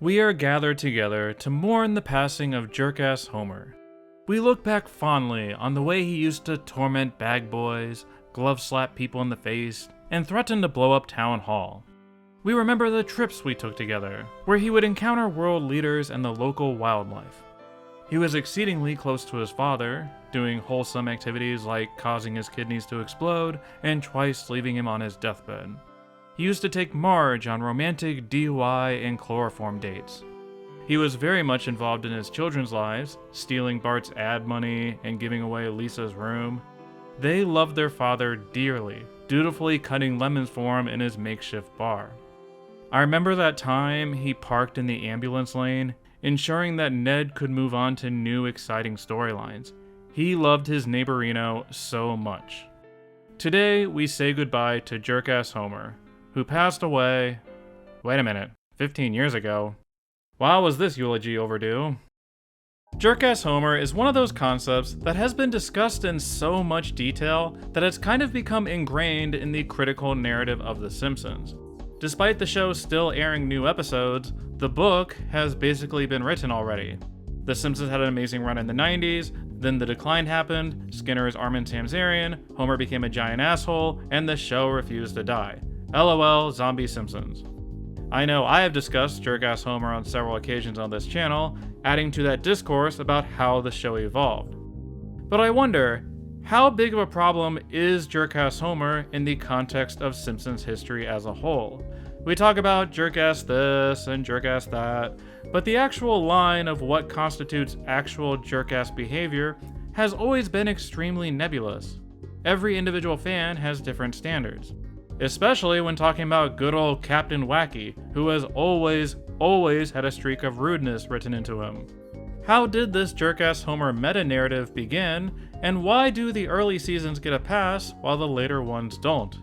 We are gathered together to mourn the passing of Jerkass Homer. We look back fondly on the way he used to torment bag boys, glove slap people in the face, and threaten to blow up town hall. We remember the trips we took together, where he would encounter world leaders and the local wildlife. He was exceedingly close to his father, doing wholesome activities like causing his kidneys to explode and twice leaving him on his deathbed. He used to take Marge on romantic DUI and chloroform dates. He was very much involved in his children's lives, stealing Bart's ad money and giving away Lisa's room. They loved their father dearly, dutifully cutting lemons for him in his makeshift bar. I remember that time he parked in the ambulance lane, ensuring that Ned could move on to new exciting storylines. He loved his neighborino so much. Today, we say goodbye to Jerkass Homer, who passed away, 15 years ago. Why was this eulogy overdue? Jerkass Homer is one of those concepts that has been discussed in so much detail that it's kind of become ingrained in the critical narrative of The Simpsons. Despite the show still airing new episodes, the book has basically been written already. The Simpsons had an amazing run in the 90s, then the decline happened, Skinner is Armin Tamzarian, Homer became a giant asshole, and the show refused to die. LOL, zombie Simpsons. I know I have discussed Jerkass Homer on several occasions on this channel, adding to that discourse about how the show evolved. But I wonder, how big of a problem is Jerkass Homer in the context of Simpsons history as a whole? We talk about Jerkass this and Jerkass that, but the actual line of what constitutes actual Jerkass behavior has always been extremely nebulous. Every individual fan has different standards. Especially when talking about good old Captain Wacky, who has always had a streak of rudeness written into him. How did this Jerkass Homer meta-narrative begin, and why do the early seasons get a pass while the later ones don't?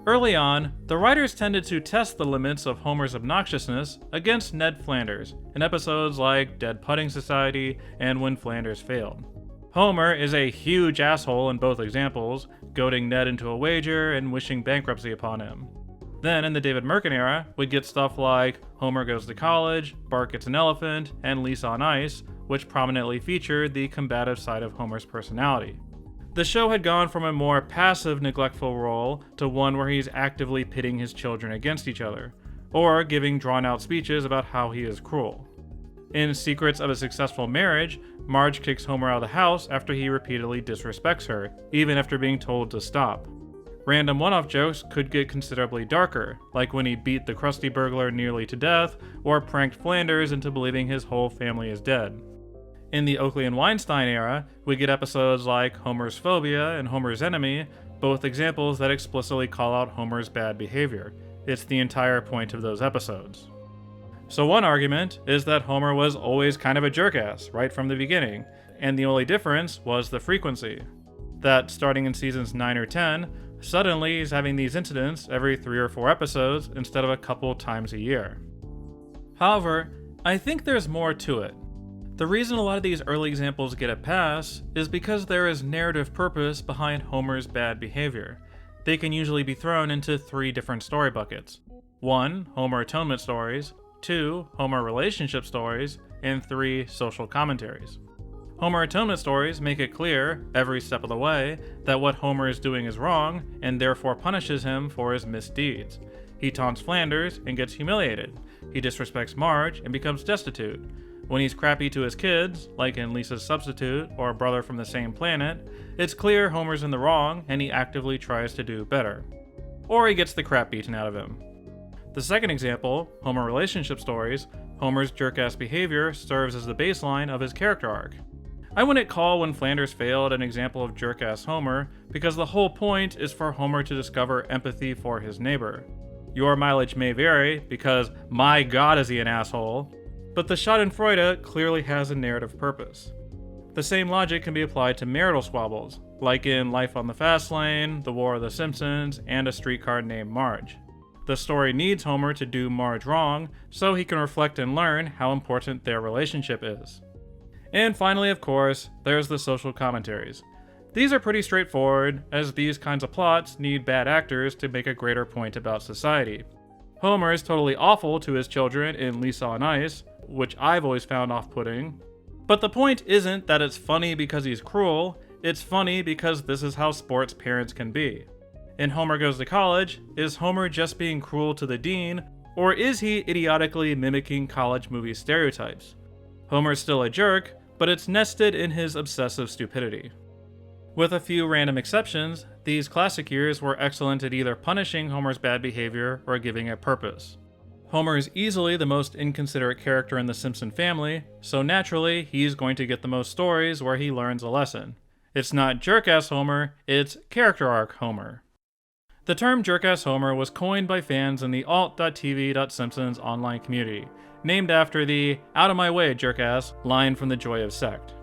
Early on, the writers tended to test the limits of Homer's obnoxiousness against Ned Flanders in episodes like Dead Pudding Society and When Flanders Failed. Homer is a huge asshole in both examples, goading Ned into a wager and wishing bankruptcy upon him. Then in the David Merkin era, we'd get stuff like Homer Goes to College, Bart Gets an Elephant, and Lisa on Ice, which prominently featured the combative side of Homer's personality. The show had gone from a more passive, neglectful role to one where he's actively pitting his children against each other, or giving drawn-out speeches about how he is cruel. In Secrets of a Successful Marriage, Marge kicks Homer out of the house after he repeatedly disrespects her, even after being told to stop. Random one-off jokes could get considerably darker, like when he beat the Krusty Burglar nearly to death, or pranked Flanders into believing his whole family is dead. In the Oakley and Weinstein era, we get episodes like Homer's Phobia and Homer's Enemy, both examples that explicitly call out Homer's bad behavior. It's the entire point of those episodes. So one argument is that Homer was always kind of a jerkass right from the beginning, and the only difference was the frequency. That starting in seasons 9 or 10, suddenly he's having these incidents every 3 or 4 episodes instead of a couple times a year. However, I think there's more to it. The reason a lot of these early examples get a pass is because there is narrative purpose behind Homer's bad behavior. They can usually be thrown into 3 different story buckets. 1. Homer atonement stories, 2. Homer relationship stories, and 3. Social commentaries. Homer atonement stories make it clear, every step of the way, that what Homer is doing is wrong, and therefore punishes him for his misdeeds. He taunts Flanders and gets humiliated. He disrespects Marge and becomes destitute. When he's crappy to his kids, like in Lisa's Substitute or Brother from the Same Planet, it's clear Homer's in the wrong and he actively tries to do better. Or he gets the crap beaten out of him. The second example, Homer relationship stories, Homer's jerkass behavior serves as the baseline of his character arc. I wouldn't call When Flanders Failed an example of jerkass Homer, because the whole point is for Homer to discover empathy for his neighbor. Your mileage may vary, because my god is he an asshole, but the Schadenfreude clearly has a narrative purpose. The same logic can be applied to marital squabbles, like in Life on the Fast Lane, The War of the Simpsons, and A Streetcar Named Marge. The story needs Homer to do Marge wrong, so he can reflect and learn how important their relationship is. And finally, of course, there's the social commentaries. These are pretty straightforward, as these kinds of plots need bad actors to make a greater point about society. Homer is totally awful to his children in Lisa on Ice, which I've always found off-putting. But the point isn't that it's funny because he's cruel, it's funny because this is how sports parents can be. In Homer Goes to College, is Homer just being cruel to the dean, or is he idiotically mimicking college movie stereotypes? Homer's still a jerk, but it's nested in his obsessive stupidity. With a few random exceptions, these classic years were excellent at either punishing Homer's bad behavior or giving it purpose. Homer is easily the most inconsiderate character in the Simpson family, so naturally, he's going to get the most stories where he learns a lesson. It's not Jerkass Homer, it's character arc Homer. The term Jerkass Homer was coined by fans in the alt.tv.simpsons online community, named after the "out of my way, jerkass" line from The Joy of Sect.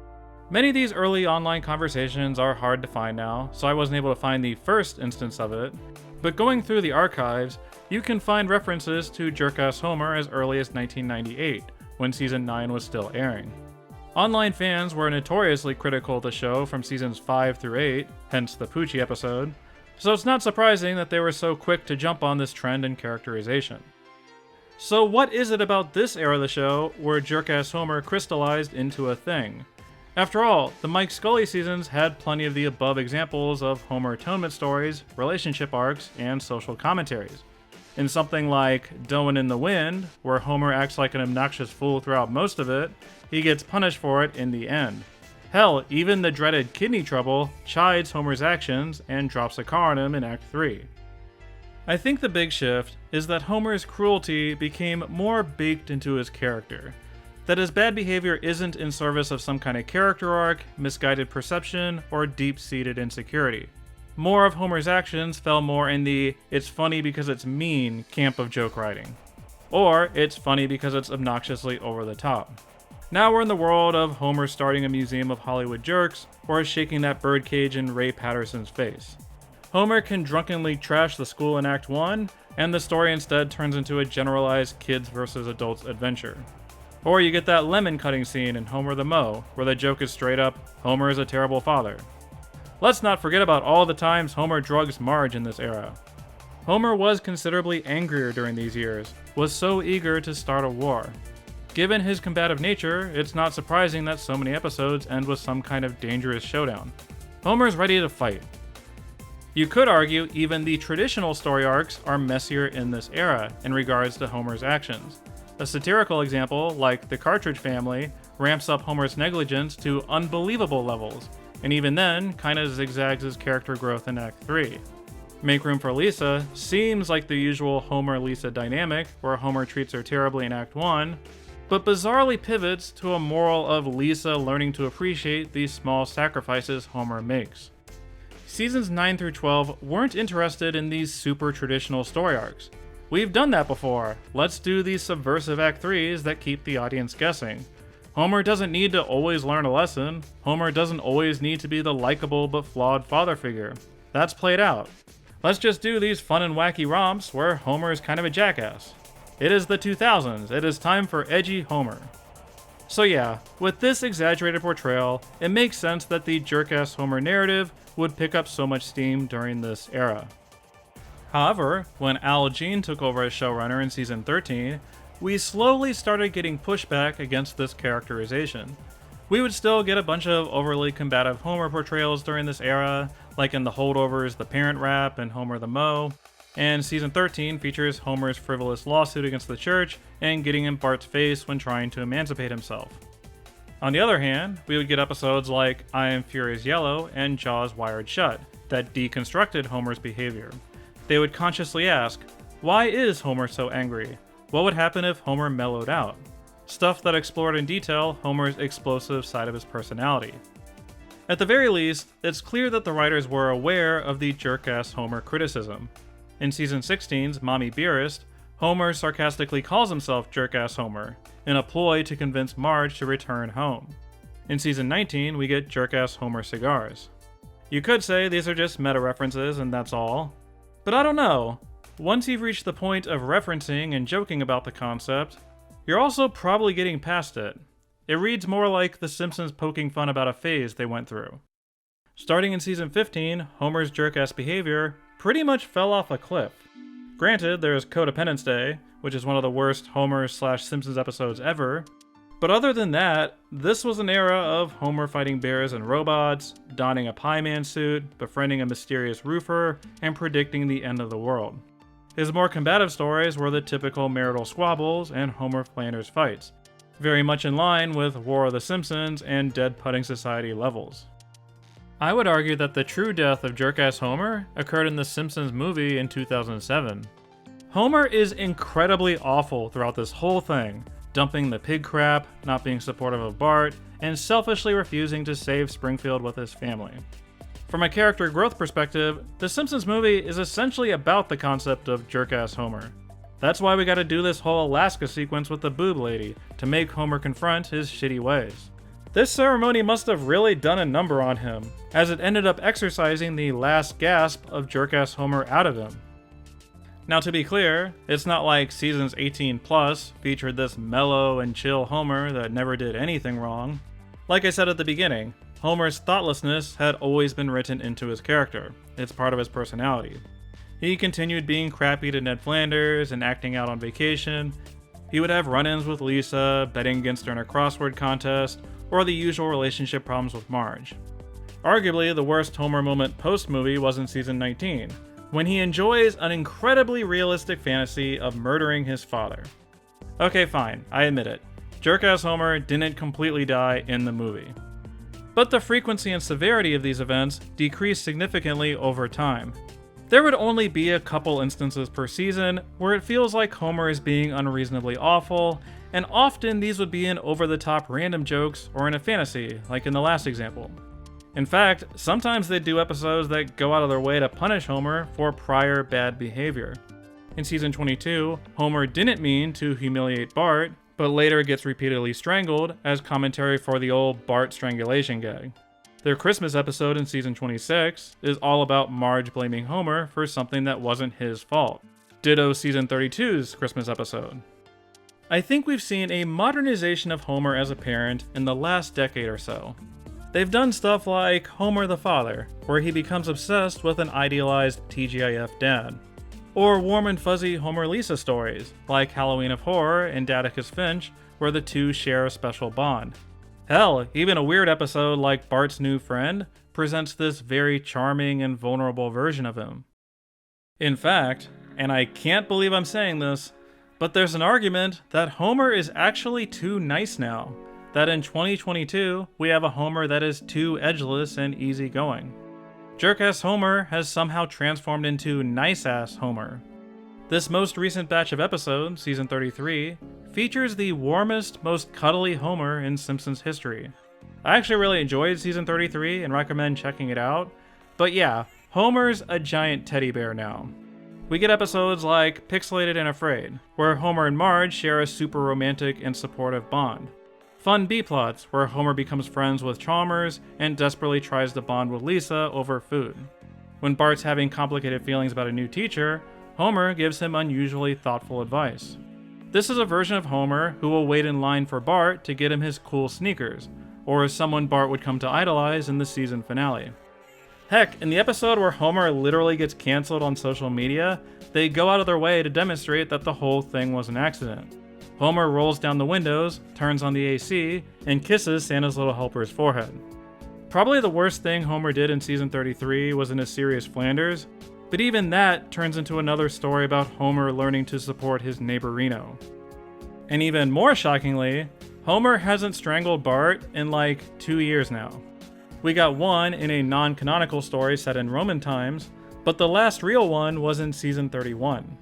Many of these early online conversations are hard to find now, so I wasn't able to find the first instance of it, but going through the archives, you can find references to Jerkass Homer as early as 1998, when Season 9 was still airing. Online fans were notoriously critical of the show from Seasons 5 through 8, hence the Poochie episode, so it's not surprising that they were so quick to jump on this trend in characterization. So what is it about this era of the show where Jerkass Homer crystallized into a thing? After all, the Mike Scully seasons had plenty of the above examples of Homer atonement stories, relationship arcs, and social commentaries. In something like Doin' in the Wind, where Homer acts like an obnoxious fool throughout most of it, he gets punished for it in the end. Hell, even the dreaded Kidney Trouble chides Homer's actions and drops a car on him in Act 3. I think the big shift is that Homer's cruelty became more baked into his character. That his bad behavior isn't in service of some kind of character arc, misguided perception, or deep-seated insecurity. More of Homer's actions fell more in the "it's funny because it's mean" camp of joke writing. Or it's funny because it's obnoxiously over the top. Now we're in the world of Homer starting a museum of Hollywood jerks, or shaking that birdcage in Ray Patterson's face. Homer can drunkenly trash the school in Act 1, and the story instead turns into a generalized kids versus adults adventure. Or you get that lemon cutting scene in Homer the Moe, where the joke is straight up, Homer is a terrible father. Let's not forget about all the times Homer drugs Marge in this era. Homer was considerably angrier during these years, was so eager to start a war. Given his combative nature, it's not surprising that so many episodes end with some kind of dangerous showdown. Homer's ready to fight. You could argue even the traditional story arcs are messier in this era in regards to Homer's actions. A satirical example, like The Cartridge Family, ramps up Homer's negligence to unbelievable levels, and even then, kinda zigzags his character growth in Act 3. Make Room for Lisa seems like the usual Homer-Lisa dynamic, where Homer treats her terribly in Act 1, but bizarrely pivots to a moral of Lisa learning to appreciate the small sacrifices Homer makes. Seasons 9 through 12 weren't interested in these super traditional story arcs. We've done that before. Let's do these subversive Act 3s that keep the audience guessing. Homer doesn't need to always learn a lesson. Homer doesn't always need to be the likable but flawed father figure. That's played out. Let's just do these fun and wacky romps where Homer is kind of a jackass. It is the 2000s. It is time for edgy Homer. So yeah, with this exaggerated portrayal, it makes sense that the Jerkass Homer narrative would pick up so much steam during this era. However, when Al Jean took over as showrunner in season 13, we slowly started getting pushback against this characterization. We would still get a bunch of overly combative Homer portrayals during this era, like in The Holdovers, The Parent Rap, and Homer the Moe, and season 13 features Homer's frivolous lawsuit against the church and getting in Bart's face when trying to emancipate himself. On the other hand, we would get episodes like I Am Furious Yellow and Jaws Wired Shut that deconstructed Homer's behavior. They would consciously ask, why is Homer so angry? What would happen if Homer mellowed out? Stuff that explored in detail Homer's explosive side of his personality. At the very least, it's clear that the writers were aware of the Jerkass Homer criticism. In season 16's Mommy Beerist, Homer sarcastically calls himself Jerkass Homer, in a ploy to convince Marge to return home. In season 19, we get Jerkass Homer cigars. You could say these are just meta references and that's all, but I don't know. Once you've reached the point of referencing and joking about the concept, you're also probably getting past it. It reads more like The Simpsons poking fun about a phase they went through. Starting in season 15, Homer's jerkass behavior pretty much fell off a cliff. Granted, there's Codependence Day, which is one of the worst Homer/Simpsons episodes ever, but other than that, this was an era of Homer fighting bears and robots, donning a Pie Man suit, befriending a mysterious roofer, and predicting the end of the world. His more combative stories were the typical marital squabbles and Homer Flanders fights, very much in line with War of the Simpsons and Dead Pudding Society levels. I would argue that the true death of Jerkass Homer occurred in the Simpsons movie in 2007. Homer is incredibly awful throughout this whole thing, dumping the pig crap, not being supportive of Bart, and selfishly refusing to save Springfield with his family. From a character growth perspective, the Simpsons movie is essentially about the concept of Jerkass Homer. That's why we gotta do this whole Alaska sequence with the boob lady, to make Homer confront his shitty ways. This ceremony must have really done a number on him, as it ended up exorcising the last gasp of Jerkass Homer out of him. Now to be clear, it's not like seasons 18 plus featured this mellow and chill Homer that never did anything wrong. Like I said at the beginning, Homer's thoughtlessness had always been written into his character. It's part of his personality. He continued being crappy to Ned Flanders and acting out on vacation. He would have run-ins with Lisa, betting against her in a crossword contest, or the usual relationship problems with Marge. Arguably, the worst Homer moment post-movie was in season 19, when he enjoys an incredibly realistic fantasy of murdering his father. Okay, fine, I admit it. Jerkass Homer didn't completely die in the movie. But the frequency and severity of these events decreased significantly over time. There would only be a couple instances per season where it feels like Homer is being unreasonably awful, and often these would be in over-the-top random jokes or in a fantasy, like in the last example. In fact, sometimes they do episodes that go out of their way to punish Homer for prior bad behavior. In season 22, Homer didn't mean to humiliate Bart, but later gets repeatedly strangled as commentary for the old Bart strangulation gag. Their Christmas episode in season 26 is all about Marge blaming Homer for something that wasn't his fault. Ditto season 32's Christmas episode. I think we've seen a modernization of Homer as a parent in the last decade or so. They've done stuff like Homer the Father, where he becomes obsessed with an idealized TGIF dad. Or warm and fuzzy Homer Lisa stories, like Halloween of Horror and Atticus Finch, where the two share a special bond. Hell, even a weird episode like Bart's New Friend presents this very charming and vulnerable version of him. In fact, and I can't believe I'm saying this, but there's an argument that Homer is actually too nice now. That in 2022, we have a Homer that is too edgeless and easygoing. Jerkass Homer has somehow transformed into nice-ass Homer. This most recent batch of episodes, season 33, features the warmest, most cuddly Homer in Simpsons history. I actually really enjoyed season 33 and recommend checking it out, but yeah, Homer's a giant teddy bear now. We get episodes like Pixelated and Afraid, where Homer and Marge share a super romantic and supportive bond. Fun B-plots, where Homer becomes friends with Chalmers and desperately tries to bond with Lisa over food. When Bart's having complicated feelings about a new teacher, Homer gives him unusually thoughtful advice. This is a version of Homer who will wait in line for Bart to get him his cool sneakers, or as someone Bart would come to idolize in the season finale. Heck, in the episode where Homer literally gets canceled on social media, they go out of their way to demonstrate that the whole thing was an accident. Homer rolls down the windows, turns on the AC, and kisses Santa's little helper's forehead. Probably the worst thing Homer did in season 33 was in his series Flanders, but even that turns into another story about Homer learning to support his neighbor Reno. And even more shockingly, Homer hasn't strangled Bart in like 2 years now. We got one in a non-canonical story set in Roman times, but the last real one was in season 31.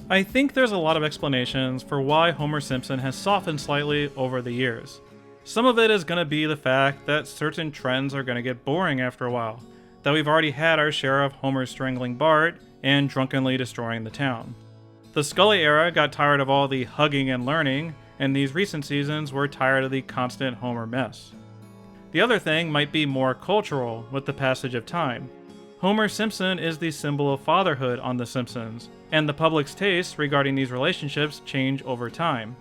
I think there's a lot of explanations for why Homer Simpson has softened slightly over the years. Some of it is going to be the fact that certain trends are going to get boring after a while, that we've already had our share of Homer strangling Bart and drunkenly destroying the town. The Scully era got tired of all the hugging and learning, and these recent seasons were tired of the constant Homer mess. The other thing might be more cultural with the passage of time. Homer Simpson is the symbol of fatherhood on The Simpsons, and the public's tastes regarding these relationships change over time.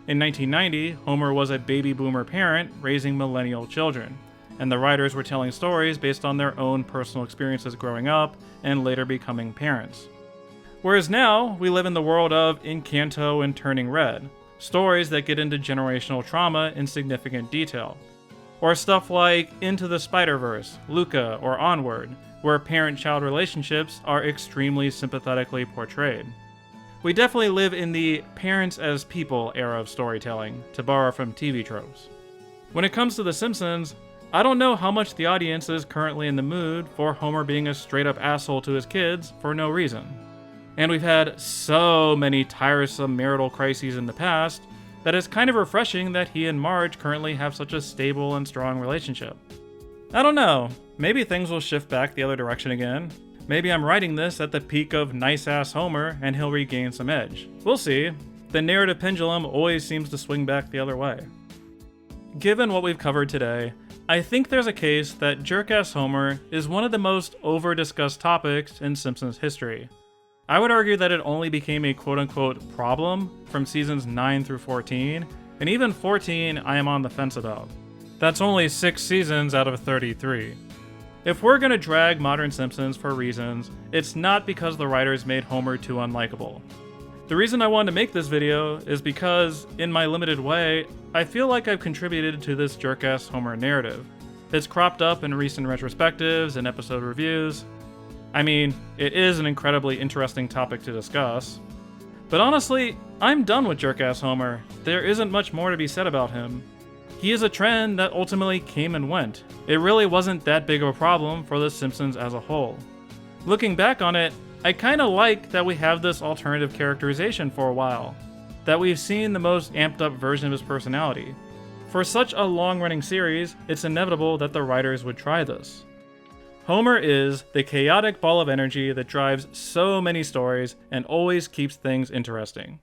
In 1990, Homer was a baby boomer parent raising millennial children, and the writers were telling stories based on their own personal experiences growing up and later becoming parents. Whereas now, we live in the world of Encanto and Turning Red, stories that get into generational trauma in significant detail. Or stuff like Into the Spider-Verse, Luca, or Onward, where parent-child relationships are extremely sympathetically portrayed. We definitely live in the parents as people era of storytelling, to borrow from TV tropes. When it comes to The Simpsons, I don't know how much the audience is currently in the mood for Homer being a straight-up asshole to his kids for no reason. And we've had so many tiresome marital crises in the past that it's kind of refreshing that he and Marge currently have such a stable and strong relationship. I don't know, maybe things will shift back the other direction again. Maybe I'm writing this at the peak of nice-ass Homer and he'll regain some edge. We'll see. The narrative pendulum always seems to swing back the other way. Given what we've covered today, I think there's a case that Jerkass Homer is one of the most over-discussed topics in Simpsons history. I would argue that it only became a quote-unquote problem from seasons 9 through 14, and even 14 I am on the fence about. That's only 6 seasons out of 33. If we're gonna drag modern Simpsons for reasons, it's not because the writers made Homer too unlikable. The reason I wanted to make this video is because, in my limited way, I feel like I've contributed to this Jerkass Homer narrative. It's cropped up in recent retrospectives and episode reviews. I mean, it is an incredibly interesting topic to discuss. But honestly, I'm done with Jerkass Homer. There isn't much more to be said about him. He is a trend that ultimately came and went. It really wasn't that big of a problem for The Simpsons as a whole. Looking back on it, I kinda like that we have this alternative characterization for a while. That we've seen the most amped up version of his personality. For such a long-running series, it's inevitable that the writers would try this. Homer is the chaotic ball of energy that drives so many stories and always keeps things interesting.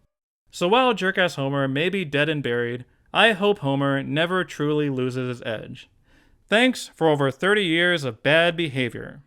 So while Jerkass Homer may be dead and buried, I hope Homer never truly loses his edge. Thanks for over 30 years of bad behavior.